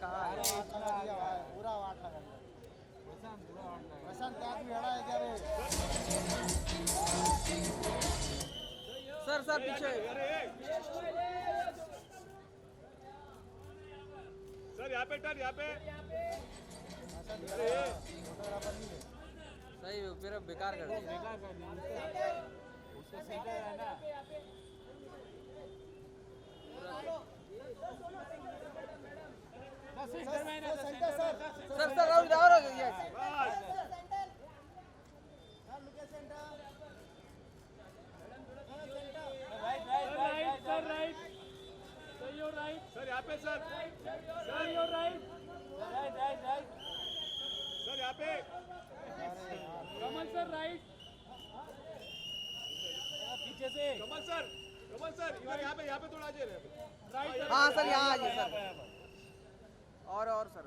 कहाँ है? पूरा वाट लगा दिया प्रशांत त्याग भी हड़ा है क्या रे सर सर पीछे सर यहाँ पे टर्न यहाँ पे फोटोग्राफर नहीं है सही फिर बेकार कर दिया उसका सेंटर है ना सेंटर सर सर और यस सर यहाँ पे सर सर यहाँ पे कमल सर राइट पीछे से कमल सर इधर यहाँ पे थोड़ा आइए राइट हाँ सर यहाँ आइए सर और सर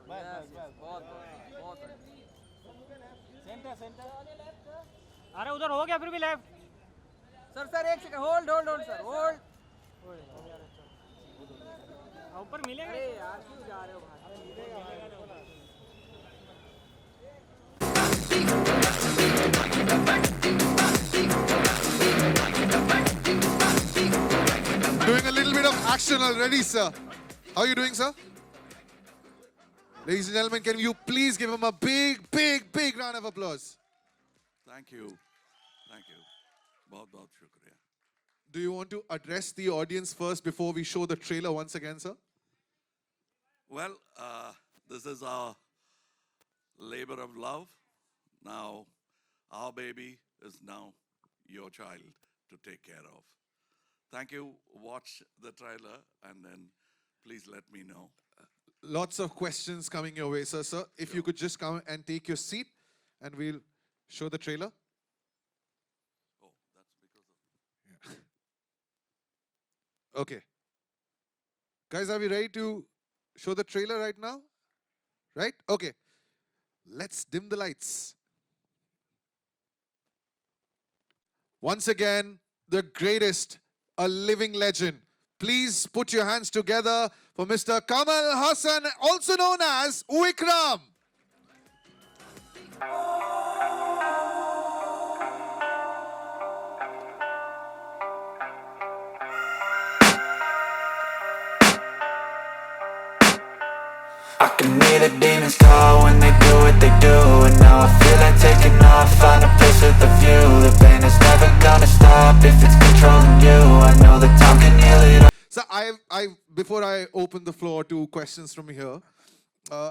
यस बहुत बहुत सेंटर अरे उधर हो गया फिर भी लेफ्ट सर एक सेकंड होल्ड सर होल्ड ऊपर मिलेगा अरे यार क्यों जा रहे हो भाई Doing a little bit of action already, sir. How are you doing, sir? Ladies and gentlemen, can you please give him a big round of applause? Thank you. बहुत शुक्रिया. Do you want to address the audience first before we show the trailer once again, sir? Well, this is our labor of love. Now, our baby is now your child to take care of. Thank you. Watch the trailer and then please let me know. Lots of questions coming your way, sir. Sir, if you could just come and take your seat and we'll show the trailer. Oh, that's because of... Okay. Guys, are we ready to show the trailer right now? Right? Okay. Let's dim the lights. Once again, the greatest, a living legend. Please put your hands together for Mr. Kamal Haasan, also known as Vikram. I can hear the demons call when they do what they do. And now I feel like taking off, find a place with a view. The pain is never gonna stop if it's controlling you. I know that time can heal it all. So before I open the floor to questions from here,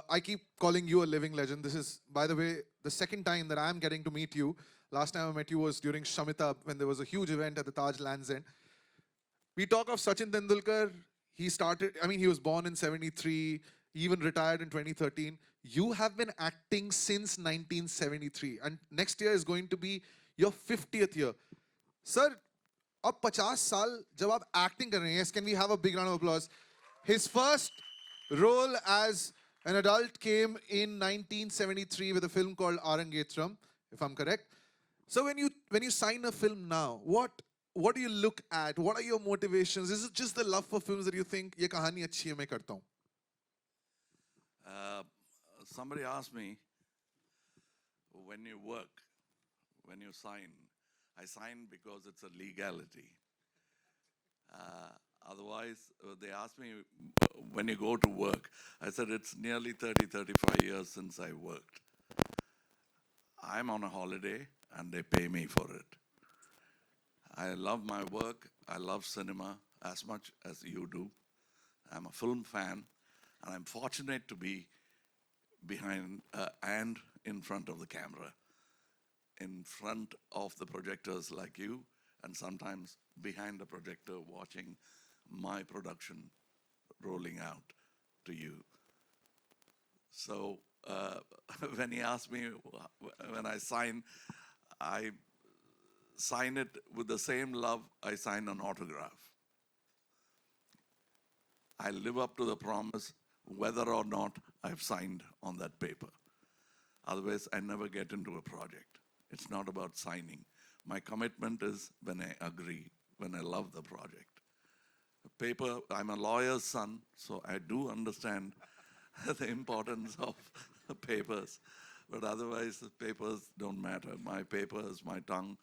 I keep calling you a living legend. This is, by the way, the second time that I'm getting to meet you. Last time I met you was during Shamita when there was a huge event at the Taj Lands End. We talk of Sachin Tendulkar. He was born in 73, even retired in 2013. You have been acting since 1973 and next year is going to be your 50th year. Sir, अब 50 साल जब आप acting कर रहे हैं, can we have a big round of applause? His first role as an adult came in 1973 with a film called Arangetram, if I'm correct. So when you sign a film now, what do you look at? What are your motivations? Is it just the love for films that you think ये कहानी अच्छी है मैं करता हूँ? Somebody asked me, when you work, when you sign, I sign because it's a legality. Otherwise, they asked me, when you go to work, I said it's nearly 35 years since I worked. I'm on a holiday and they pay me for it. I love my work, I love cinema as much as you do. I'm a film fan and I'm fortunate to be behind and in front of the camera, in front of the projectors like you, and sometimes behind the projector watching my production rolling out to you. So when he asked me when I sign it with the same love I sign an autograph. I live up to the promise whether or not I've signed on that paper. Otherwise, I never get into a project. It's not about signing. My commitment is when I agree, when I love the project. Paper, I'm a lawyer's son, so I do understand the importance of papers. But otherwise, the papers don't matter. My paper is my tongue,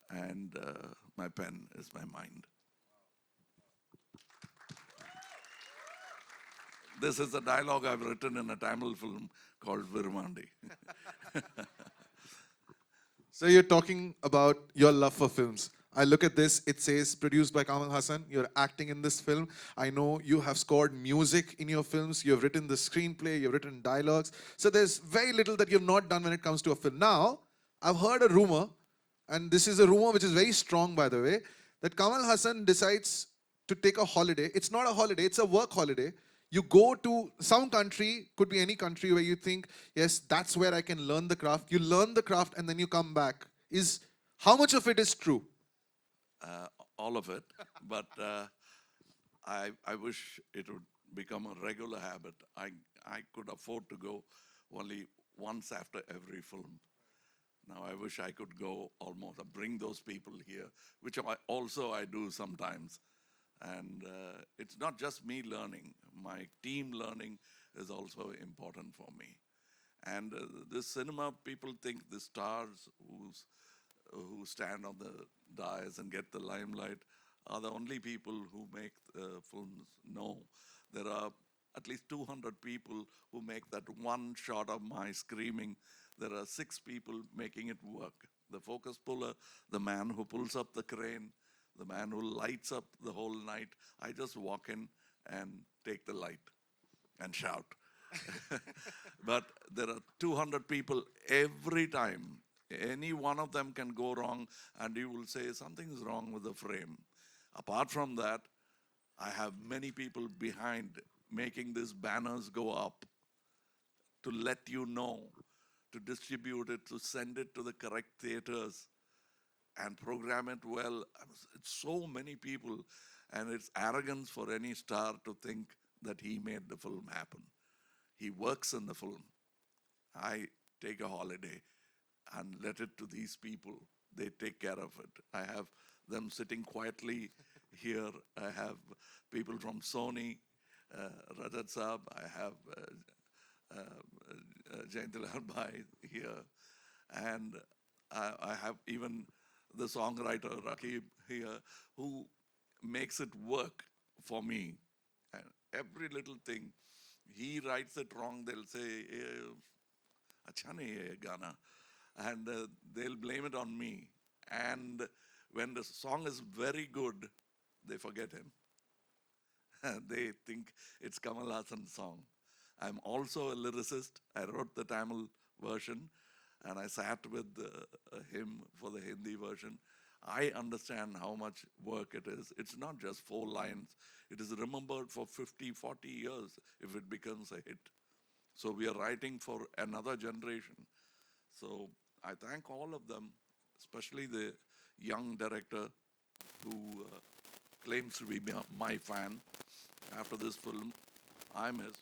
and my pen is my mind. This is a dialogue I've written in a Tamil film called Virumandi. So you're talking about your love for films. I look at this, it says produced by Kamal Haasan. You're acting in this film. I know you have scored music in your films. You've written the screenplay, you've written dialogues. So there's very little that you've not done when it comes to a film. Now, I've heard a rumor, and this is a rumor which is very strong, by the way, that Kamal Haasan decides to take a holiday. It's not a holiday, it's a work holiday. You go to some country, could be any country, where you think, yes, that's where I can learn the craft. You learn the craft and then you come back. How much of it is true? All of it. But I wish it would become a regular habit. I could afford to go only once after every film. Now I wish I could go almost, bring those people here, which I do sometimes. And it's not just me learning. My team learning is also important for me. And this cinema, people think the stars who stand on the dais and get the limelight are the only people who make films. No, there are at least 200 people who make that one shot of my screaming. There are 6 people making it work. The focus puller, the man who pulls up the crane, the man who lights up the whole night. I just walk in and take the light and shout. But there are 200 people every time. Any one of them can go wrong, and you will say something's wrong with the frame. Apart from that, I have many people behind making these banners go up to let you know, to distribute it, to send it to the correct theaters and program it well. It's so many people, and it's arrogance for any star to think that he made the film happen. He works in the film. I take a holiday and let it to these people. They take care of it. I have them sitting quietly here. I have people from Sony, Rajat Saab. I have Jayantilal Bhai here. And I have even the songwriter Rakib here, who makes it work for me. And every little thing, he writes it wrong, they'll say, "Acha nahi hai ye gana," and they'll blame it on me. And when the song is very good, they forget him. They think it's Kamal Haasan's song. I'm also a lyricist. I wrote the Tamil version, and I sat with him for the Hindi version. I understand how much work it is. It's not just 4 lines. It is remembered for 50, 40 years if it becomes a hit. So we are writing for another generation. So I thank all of them, especially the young director who claims to be my fan. After this film, I'm his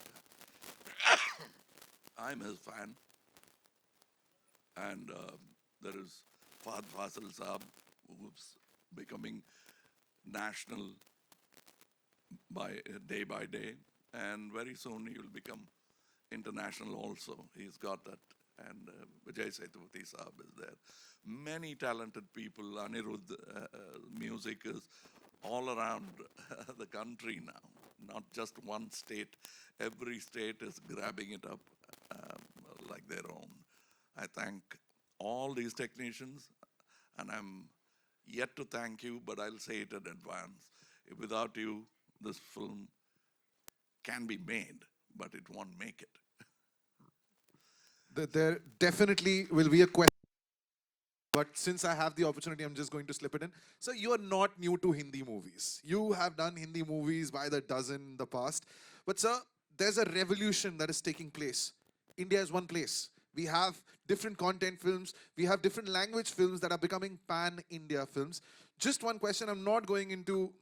fan. And there is Fahad Fasil Saab, who's becoming national day by day. And very soon he will become international also. He's got that. And Vijay Sethupathi Saab is there. Many talented people. Anirudh music is all around the country now, not just one state. Every state is grabbing it up like their own. I thank all these technicians, and I'm yet to thank you, but I'll say it in advance. Without you, this film can be made, but it won't make it. There definitely will be a question, but since I have the opportunity, I'm just going to slip it in. So you are not new to Hindi movies. You have done Hindi movies by the dozen in the past. But sir, there's a revolution that is taking place. India is one place. We have different content films. We have different language films that are becoming pan-India films. Just one question. I'm not going into,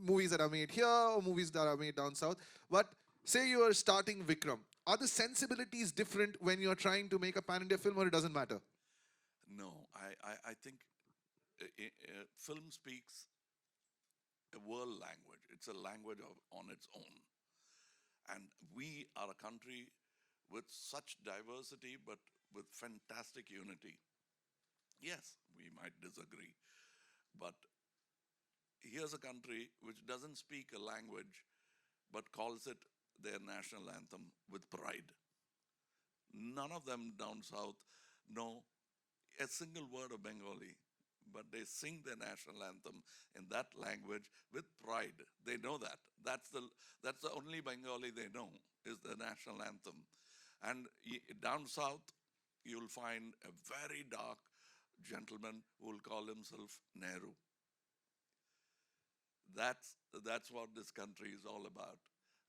movies that are made here or movies that are made down south. But say you are starting Vikram. Are the sensibilities different when you're trying to make a pan-India film, or it doesn't matter? No, I think film speaks a world language. It's a language on its own. And we are a country with such diversity, but with fantastic unity. Yes, we might disagree, but here's a country which doesn't speak a language, but calls it their national anthem with pride. None of them down south know a single word of Bengali, but they sing their national anthem in that language with pride. They know that. That's the only Bengali they know, is the national anthem. And down south, you'll find a very dark gentleman who will call himself Nehru. That's what this country is all about.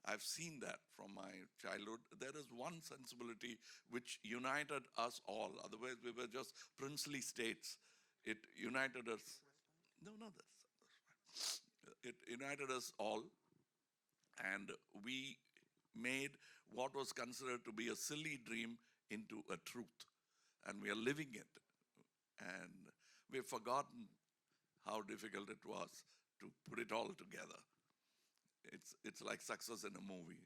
I've seen that from my childhood. There is one sensibility which united us all. Otherwise, we were just princely states. It united us. No, that's fine. It united us all, and we made what was considered to be a silly dream into a truth, and we are living it. And we've forgotten how difficult it was to put it all together. It's like success in a movie.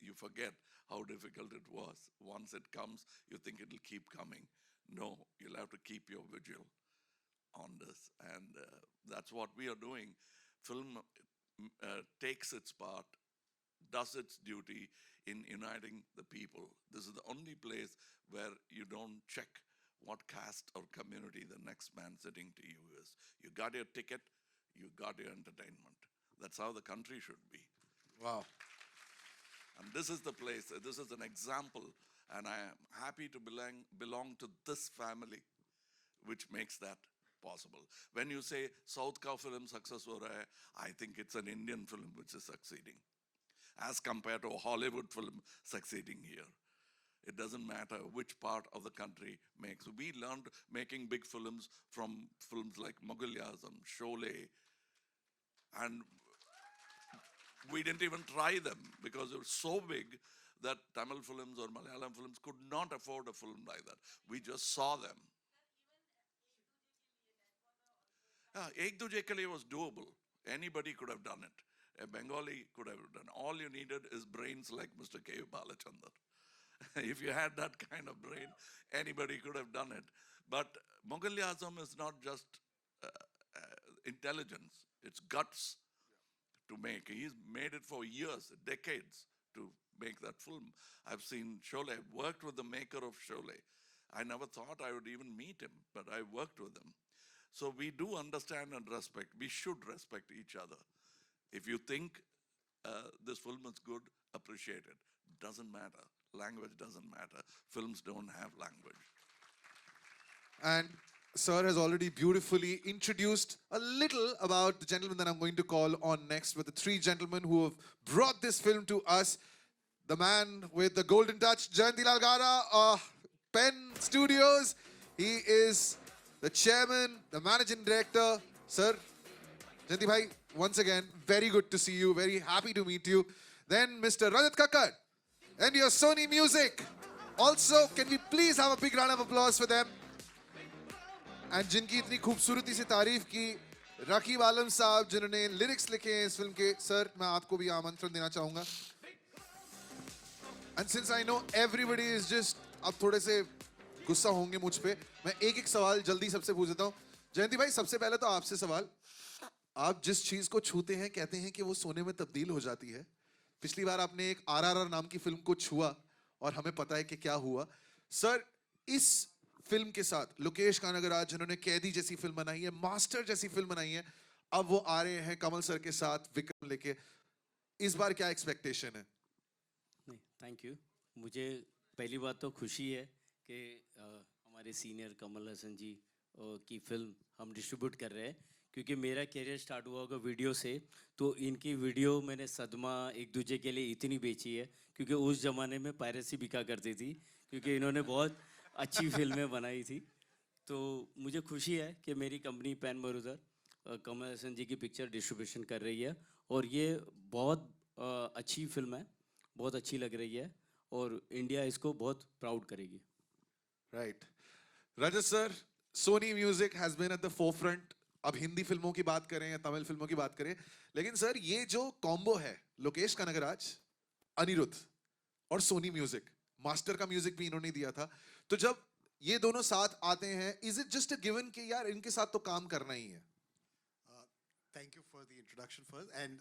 You forget how difficult it was. Once it comes, you think it'll keep coming. No, you'll have to keep your vigil on this. And that's what we are doing. Film takes its part, does its duty in uniting the people. This is the only place where you don't check what caste or community the next man sitting to you is. You got your ticket, you got your entertainment. That's how the country should be. Wow. And this is the place, this is an example, and I am happy to belong to this family, which makes that possible. When you say South Ka film success ho raha hai, I think it's an Indian film which is succeeding, as compared to a Hollywood film succeeding here. It doesn't matter which part of the country makes. We learned making big films from films like Mughal Azam, Sholay, and we didn't even try them because they were so big that Tamil films or Malayalam films could not afford a film like that. We just saw them. Ek Duje Ke Liye was doable. Anybody could have done it. A Bengali could have done. All you needed is brains like Mr. K. Balachandar. If you had that kind of brain, anybody could have done it. But Mughal Azam is not just intelligence, it's guts to make. He's made it for years, decades, to make that film. I've seen Sholay, worked with the maker of Sholay. I never thought I would even meet him, but I worked with him. So we do understand and respect. We should respect each other. If you think this film is good, appreciate it. Doesn't matter. Language doesn't matter. Films don't have language. And Sir has already beautifully introduced a little about the gentleman that I'm going to call on next, with the three gentlemen who have brought this film to us. The man with the golden touch, Jayantilal Gara, Pen Studios. He is the chairman, the managing director. Sir, Jayanti bhai, once again, very good to see you. Very happy to meet you. Then Mr. Rajat Kakkar and your Sony Music. Also, can we please have a big round of applause for them? And जिनकी इतनी खूबसूरती से तारीफ की, रकीब आलम साहब जिन्होंने lyrics लिखे हैं इस फिल्म के. सर, मैं आपको भी आमंत्रण देना चाहूँगा. And since I know everybody is just, अब थोड़े से गुस्सा होंगे मुझ पे, मैं एक सवाल जल्दी सबसे पूछ देता हूँ. जयंती भाई, सबसे पहले तो आपसे सवाल. आप जिस चीज को छूते हैं कहते हैं कि वो सोने में तब्दील हो जाती है. पिछली बार आपने एक RRR नाम की फिल्म को छुआ और हमें पता है कि क्या हुआ. सर, इस फिल्म के साथ लोकेश कानगराज जिन्होंने कैदी जैसी फिल्म बनाई है, मास्टर जैसी फिल्म बनाई है, अब वो आ रहे हैं कमल सर के साथ विक्रम लेके. इस बार क्या एक्सपेक्टेशन है? नहीं, थैंक यू. मुझे पहली बात तो खुशी है कि हमारे सीनियर कमल हसन जी की फिल्म हम डिस्ट्रीब्यूट कर रहे हैं, क्योंकि मेरा करियर स्टार्ट हुआ होगा वीडियो से. तो इनकी वीडियो मैंने सदमा, एक दूजे के लिए इतनी बेची है, क्योंकि उस ज़माने में पायरेसी बिका करती थी, क्योंकि इन्होंने बहुत अच्छी फिल्में बनाई थी. तो मुझे खुशी है कि मेरी कंपनी पेन मरुदर कमल हसन जी की पिक्चर डिस्ट्रीब्यूशन कर रही है, और ये बहुत अच्छी फिल्म है, बहुत अच्छी लग रही है, और इंडिया इसको बहुत प्राउड करेगी. Right. Rajat sir, Sony music has been at the forefront. अब हिंदी फिल्मों की बात करें या तमिल फिल्मों की बात करें, लेकिन सर ये जो कॉम्बो है लोकेश कनगराज अनिरुद्ध और सोनी म्यूजिक, मास्टर का म्यूजिक भी इन्होंने दिया था. तो जब ये दोनों साथ आते हैं, is it just a given कि यार इनके साथ तो काम करना ही है? Thank you for the introduction first. And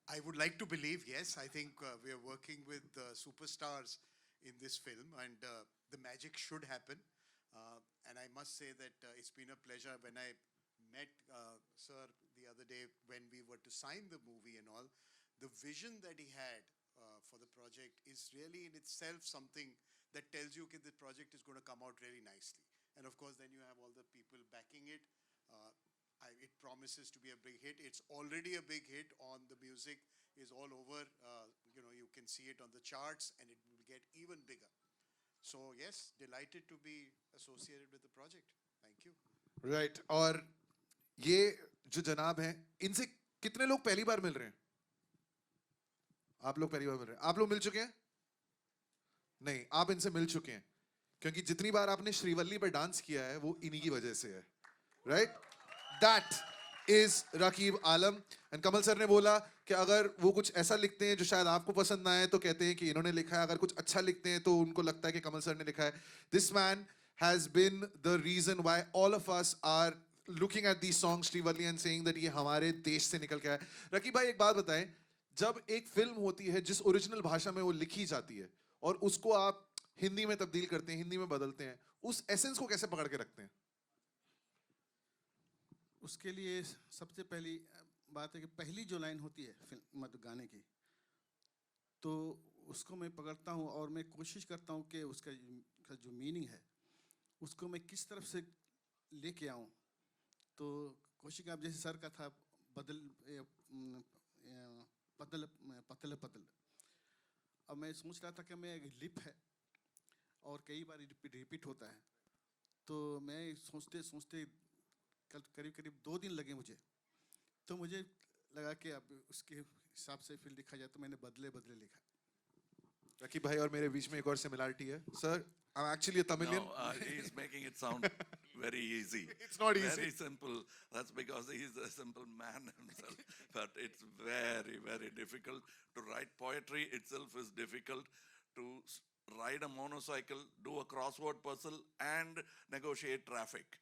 I would like to believe, yes, I think we are working with superstars in this film, and the magic should happen. And I must say that it's been a pleasure when I met Sir the other day when we were to sign the movie and all. The vision that he had for the project is really in itself something that tells you that the project is going to come out really nicely. And of course, then you have all the people backing it. It promises to be a big hit. It's already a big hit. On the music is all over. You can see it on the charts, and it will get even bigger. So yes, delighted to be associated with the project. Thank you. Right. और ये जो जनाब हैं, इनसे कितने लोग पहली बार मिल रहे हैं? आप लोग पहली बार मिल रहे हैं. आप लोग मिल चुके हैं? नहीं, आप इनसे मिल चुके हैं क्योंकि जितनी बार आपने श्रीवल्ली पर डांस किया है वो इन्हीं की वजह से है. Right? That is Rakib Alam. And Kamal sir ने बोला कि अगर वो कुछ ऐसा लिखते हैं जो शायद आपको पसंद ना आए तो कहते हैं कि इन्होंने लिखा है. अगर कुछ अच्छा लिखते हैं तो उनको लगता है कि कमल सर ने लिखा है. This man has been the reason why all of us are looking at these songs Srivalli and saying that ये हमारे देश से निकल के आया. रकीब भाई एक बात बताएं, जब एक फिल्म होती है जिस ओरिजिनल भाषा में वो लिखी जाती है और उसको आप हिंदी में तब्दील करते हैं, हिंदी में बदलते हैं, उस एसेंस को कैसे पकड़ के रखते हैं? उसके लिए सबसे पहली बात है कि पहली जो लाइन होती है फिल्म गाने की, तो उसको मैं पकड़ता हूँ और मैं कोशिश करता हूँ कि उसका जो मीनिंग है उसको मैं किस तरफ से लेके आऊँ. तो कोशिश आप जैसे सर का था पतल पतल पतल. अब मैं सोच रहा था कि मैं लिप है और कई बार रिपीट होता है, तो मैं सोचते सोचते कल करीब 2 दिन लगे मुझे. तो मुझे लगा कि अब उसके हिसाब से फिर लिखा जाए, तो मैंने बदले लिखा. रकीब भाई और मेरे बीच में एक और सिमिलरिटी है. Sir, I'm actually a Tamilian. No, he's making it sound very easy. It's not easy. Very simple. That's because he's a simple man himself. But it's very, very difficult to write poetry itself is difficult. To ride a motorcycle, do a crossword puzzle, and negotiate traffic.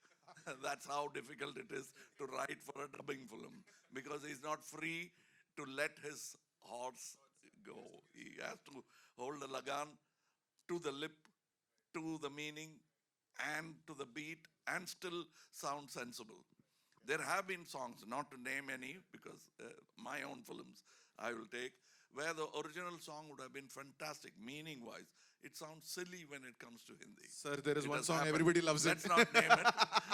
That's how difficult it is to write for a dubbing film, because he's not free to let his horse go. He has to hold the lagan to the lip, to the meaning, and to the beat, and still sound sensible. There have been songs, not to name any, because my own films I will take, where the original song would have been fantastic, meaning-wise. It sounds silly when it comes to Hindi. Sir, there is It one has song happened. everybody loves Let's it. not name it,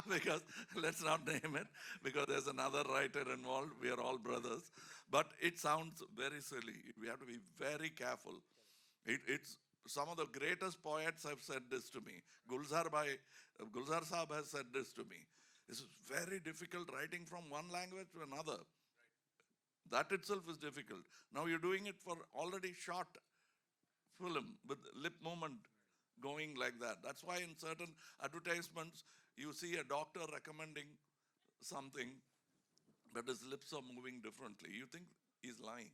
because let's not name it, because there's another writer involved. We are all brothers, but it sounds very silly. We have to be very careful. It's some of the greatest poets have said this to me. Gulzar Saab has said this to me. It's very difficult writing from one language to another. That itself is difficult. Now you're doing it for already shot film with lip movement going like that. That's why in certain advertisements you see a doctor recommending something, but his lips are moving differently. You think he's lying.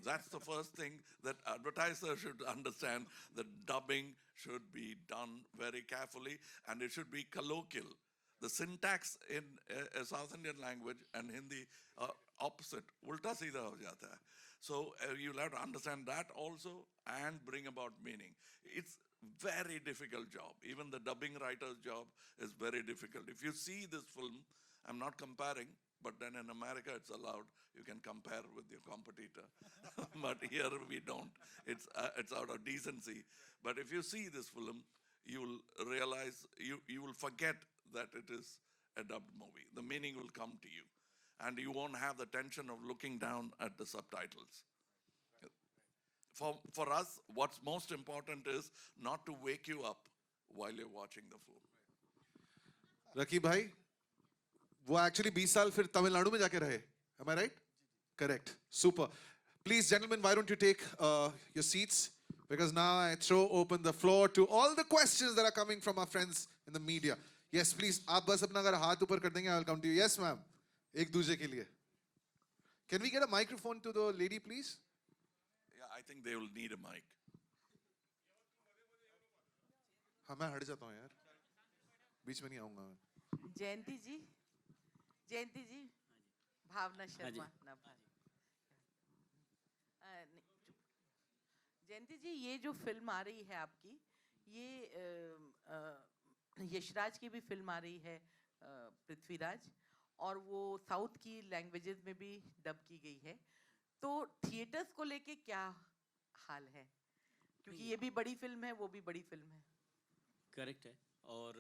That's the first thing that advertisers should understand, that dubbing should be done very carefully, and it should be colloquial. The syntax in a South Indian language and Hindi are opposite. Ulta seedha ho jata hai. So you'll have to understand that also and bring about meaning. It's very difficult job. Even the dubbing writer's job is very difficult. If you see this film, I'm not comparing, but then in America it's allowed. You can compare with your competitor. But here we don't. It's out of decency. But if you see this film, you'll realize, you will forget that it is a dubbed movie. The meaning will come to you. And you won't have the tension of looking down at the subtitles. For us, what's most important is not to wake you up while you're watching the film. Raqib भाई, वो actually 20 साल फिर तमिलनाडु में जाके रहे. Am I right? Correct. Super. Please, gentlemen, why don't you take your seats? Because now I throw open the floor to all the questions that are coming from our friends in the media. Yes, please. आप बस अपना अगर हाथ ऊपर कर देंगे, I will come to you. Yes, ma'am. एक दूसरे के लिए. Can we get a microphone to the lady, please? Yeah, I think they will need a mic. हाँ मैं हट जाता हूँ यार बीच में नहीं आऊँगा मैं जयंती जी भावना शर्मा ना जयंती जी ये जो फिल्म आ रही है आपकी ये यशराज की भी फिल्म आ रही है पृथ्वीराज और वो साउथ की लैंग्वेजेस में भी डब की गई है तो थिएटर्स को लेके क्या हाल है क्योंकि ये भी बड़ी फिल्म है वो भी बड़ी फिल्म है करेक्ट है और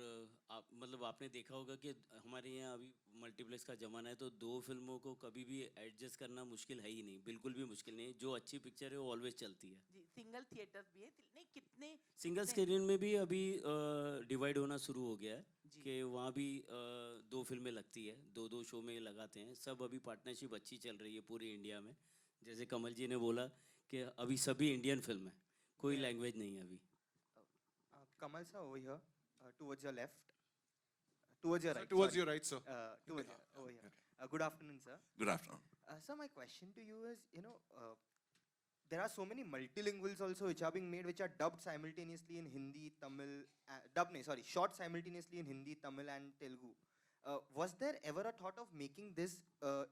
आप मतलब आपने देखा होगा कि हमारे यहाँ अभी मल्टीप्लेक्स का ज़माना है तो दो फिल्मों को कभी भी एडजस्ट करना मुश्किल है ही नहीं बिल्कुल भी मुश्किल नहीं जो अच्छी पिक्चर है वो ऑलवेज चलती है जी सिंगल थिएटर्स भी है नहीं कितने सिंगल स्क्रीन में भी अभी डिवाइड होना शुरू हो गया है कि वहाँ भी दो फिल्में लगती है दो शो में लगाते हैं सब अभी पार्टनरशिप अच्छी चल रही है पूरी इंडिया में जैसे कमल जी ने बोला कि अभी सभी इंडियन फिल्म है कोई लैंग्वेज नहीं है अभी Kamal sir over here, towards your left, towards your right. towards sorry. your right sir Towards over here. Good afternoon, sir. Good afternoon. Sir, my question to you is, there are so many multilinguals also which are being made, which are dubbed simultaneously in Hindi, Tamil, shot simultaneously in Hindi, Tamil, and Telugu. Was there ever a thought of making this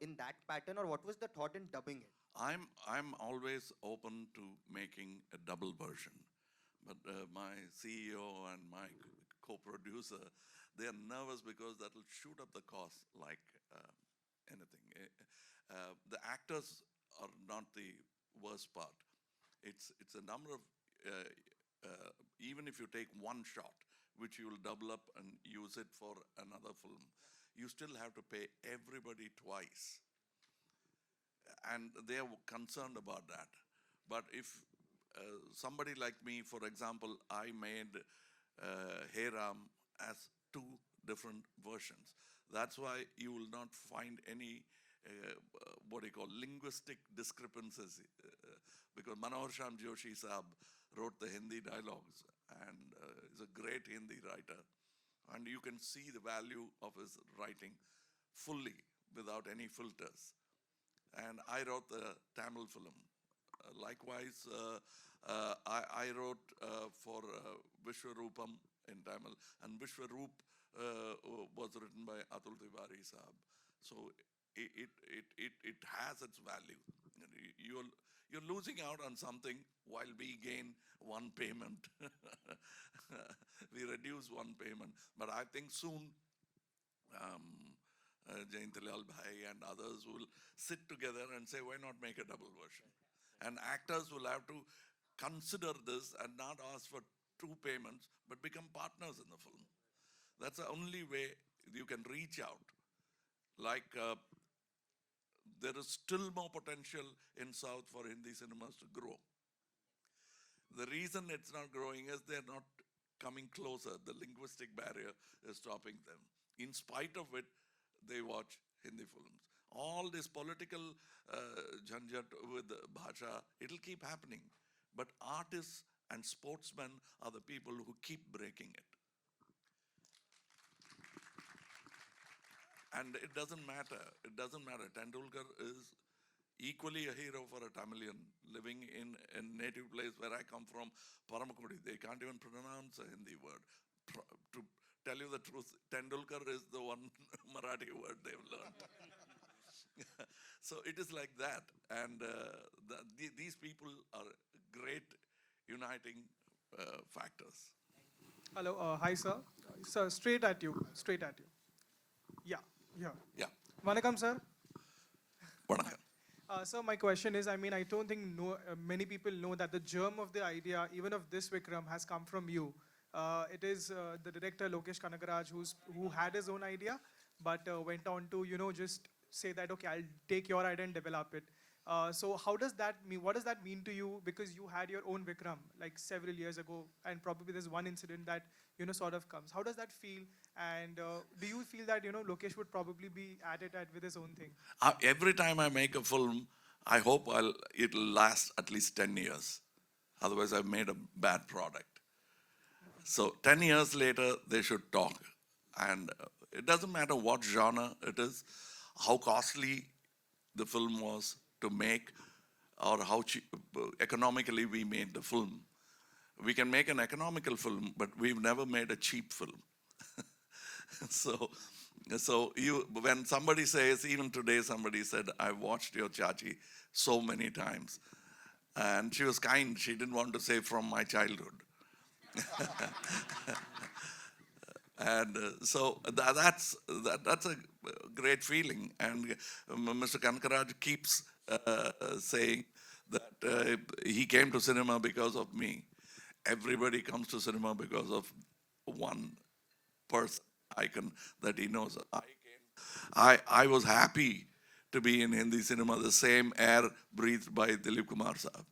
in that pattern, or what was the thought in dubbing it? I'm always open to making a double version. But my CEO and my co-producer, they are nervous because that will shoot up the cost like anything. The actors are not the worst part. It's a number of, even if you take one shot, which you will double up and use it for another film, you still have to pay everybody twice. And they are concerned about that. But if somebody like me, for example, I made Hey Ram as two different versions. That's why you will not find any, linguistic discrepancies. Because Manohar Sham Joshi Saab wrote the Hindi dialogues and is a great Hindi writer. And you can see the value of his writing fully without any filters. And I wrote the Tamil film. Likewise, I wrote for Vishwarupam in Tamil, and Vishwaroop was written by Atul Tiwari Saab. So it has its value. You're losing out on something while we gain one payment. We reduce one payment, but I think soon. Jayantilal Bhai and others will sit together and say, why not make a double version? And actors will have to consider this and not ask for two payments, but become partners in the film. That's the only way you can reach out. Like, there is still more potential in South for Hindi cinemas to grow. The reason it's not growing is they're not coming closer. The linguistic barrier is stopping them. In spite of it, they watch Hindi films. All this political jhanjat with bhasha, it'll keep happening. But artists and sportsmen are the people who keep breaking it. And it doesn't matter. It doesn't matter. Tendulkar is equally a hero for a Tamilian living in a native place where I come from, Paramakudi. They can't even pronounce a Hindi word. To tell you the truth, Tendulkar is the one Marathi word they've learned. So it is like that. And these people are great uniting factors. Hello, hi sir. Sir, straight at you. Yeah. Yeah. Vanakkam sir. Vanakkam. So my question is, I mean, I don't think many people know that the germ of the idea, even of this Vikram, has come from you. It is the director Lokesh Kanagaraj who had his own idea, but went on to just say that okay, I'll take your idea and develop it. So how does that mean? What does that mean to you? Because you had your own Vikram like several years ago, and probably there's one incident that sort of comes. How does that feel? And do you feel that Lokesh would probably be at it with his own thing? Every time I make a film, I hope it'll last at least 10 years. Otherwise, I've made a bad product. So 10 years later, they should talk. And it doesn't matter what genre it is, how costly the film was to make. or how economically we made the film. We can make an economical film, but we've never made a cheap film. So when somebody says, even today somebody said, I watched your Chachi so many times. And she was kind, she didn't want to say from my childhood. And so that's a great feeling. And Mr. Kanakaraj keeps saying that he came to cinema because of me. Everybody comes to cinema because of one person, icon that he knows. I was happy to be in Hindi cinema, the same air breathed by Dilip Kumar Saab.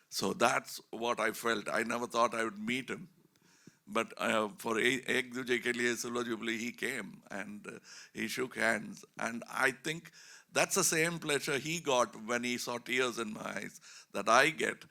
So that's what I felt. I never thought I would meet him. But for Ek Duje Ke Liye Silver Jubilee, he came and he shook hands. And I think that's the same pleasure he got when he saw tears in my eyes that I get